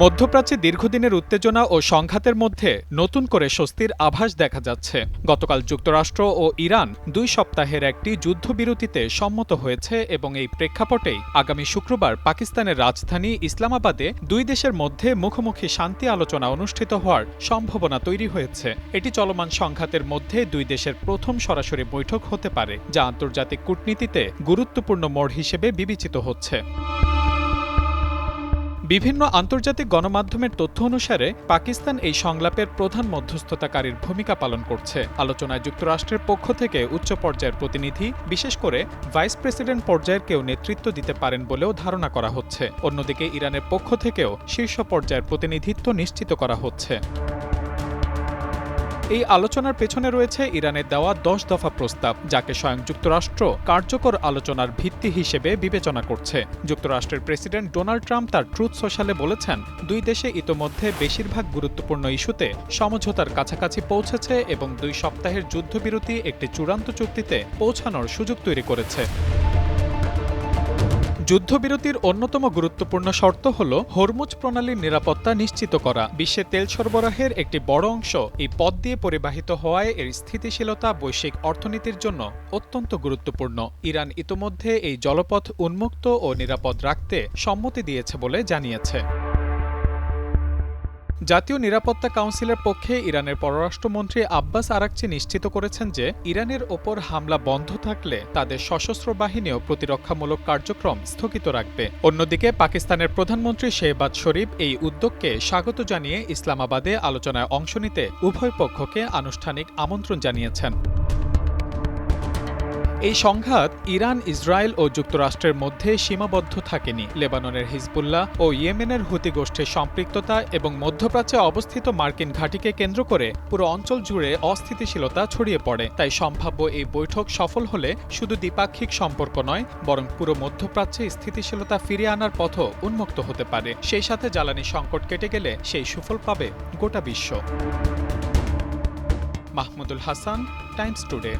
মধ্যপ্রাচ্যে দীর্ঘদিনের উত্তেজনা ও সংঘাতের মধ্যে নতুন করে স্বস্তির আভাস দেখা যাচ্ছে। গতকাল যুক্তরাষ্ট্র ও ইরান 2 সপ্তাহের একটি যুদ্ধবিরতিতে সম্মত হয়েছে এবং এই প্রেক্ষাপটেই আগামী শুক্রবার পাকিস্তানের রাজধানী ইসলামাবাদে 2 দেশের মধ্যে মুখোমুখি শান্তি আলোচনা অনুষ্ঠিত হওয়ার সম্ভাবনা তৈরি হয়েছে। এটি চলমান সংঘাতের মধ্যে 2 দেশের প্রথম সরাসরি বৈঠক হতে পারে, যা আন্তর্জাতিক কূটনীতিতে গুরুত্বপূর্ণ মোড় হিসেবে বিবেচিত হচ্ছে। বিভিন্ন আন্তর্জাতিক গণমাধ্যমের তথ্য অনুসারে পাকিস্তান এই সংলাপের প্রধান মধ্যস্থতাকারীর ভূমিকা পালন করছে। আলোচনায় যুক্তরাষ্ট্রের পক্ষ থেকে উচ্চ পর্যায়ের প্রতিনিধি, বিশেষ করে ভাইস প্রেসিডেন্ট পর্যায়ের কেউ নেতৃত্ব দিতে পারেন বলেও ধারণা করা হচ্ছে। অন্যদিকে ইরানের পক্ষ থেকেও শীর্ষ পর্যায়ের প্রতিনিধিত্ব নিশ্চিত করা হচ্ছে। এই আলোচনার পেছনে রয়েছে ইরানের দেওয়া 10 দফা প্রস্তাব, যাকে স্বয়ং যুক্তরাষ্ট্র কার্যকর আলোচনার ভিত্তি হিসেবে বিবেচনা করছে। যুক্তরাষ্ট্রের প্রেসিডেন্ট ডোনাল্ড ট্রাম্প তার ট্রুথ সোশ্যালে বলেছেন, 2 দেশে ইতোমধ্যে বেশিরভাগ গুরুত্বপূর্ণ ইস্যুতে সমঝোতার কাছাকাছি পৌঁছেছে এবং 2 সপ্তাহের যুদ্ধবিরতি একটি চূড়ান্ত চুক্তিতে পৌঁছানোর সুযোগ তৈরি করেছে। যুদ্ধবিরতির অন্যতম গুরুত্বপূর্ণ শর্ত হল হরমুজ প্রণালীর নিরাপত্তা নিশ্চিত করা। বিশ্বে তেল সরবরাহের একটি বড় অংশ এই পথ দিয়ে পরিবাহিত হওয়ায় এর স্থিতিশীলতা বৈশ্বিক অর্থনীতির জন্য অত্যন্ত গুরুত্বপূর্ণ। ইরান ইতোমধ্যে এই জলপথ উন্মুক্ত ও নিরাপদ রাখতে সম্মতি দিয়েছে বলে জানিয়েছে। জাতীয় নিরাপত্তা কাউন্সিলের পক্ষে ইরানের পররাষ্ট্রমন্ত্রী আব্বাস আরাকচি নিশ্চিত করেছেন যে ইরানের ওপর হামলা বন্ধ থাকলে তাদের সশস্ত্র বাহিনীও প্রতিরক্ষামূলক কার্যক্রম স্থগিত রাখবে। অন্যদিকে পাকিস্তানের প্রধানমন্ত্রী শেহবাজ শরীফ এই উদ্যোগকে স্বাগত জানিয়ে ইসলামাবাদে আলোচনায় অংশ নিতে উভয় পক্ষকে আনুষ্ঠানিক আমন্ত্রণ জানিয়েছেন। এই সংঘাত ইরান, ইসরায়েল ও যুক্তরাষ্ট্রের মধ্যে সীমাবদ্ধ থাকেনি। লেবাননের হিজবুল্লাহ ও ইয়েমেনের হুতি গোষ্ঠীর সম্পৃক্ততা এবং মধ্যপ্রাচ্যে অবস্থিত মার্কিন ঘাঁটিকে কেন্দ্র করে পুরো অঞ্চল জুড়ে অস্থিতিশীলতা ছড়িয়ে পড়ে। তাই সম্ভাব্য এই বৈঠক সফল হলে শুধু দ্বিপাক্ষিক সম্পর্ক নয়, বরং পুরো মধ্যপ্রাচ্যে স্থিতিশীলতা ফিরিয়ে আনার পথও উন্মুক্ত হতে পারে। সেই সাথে জ্বালানি সংকট কেটে গেলে সেই সুফল পাবে গোটা বিশ্ব। Mahmudul Hasan, Times today.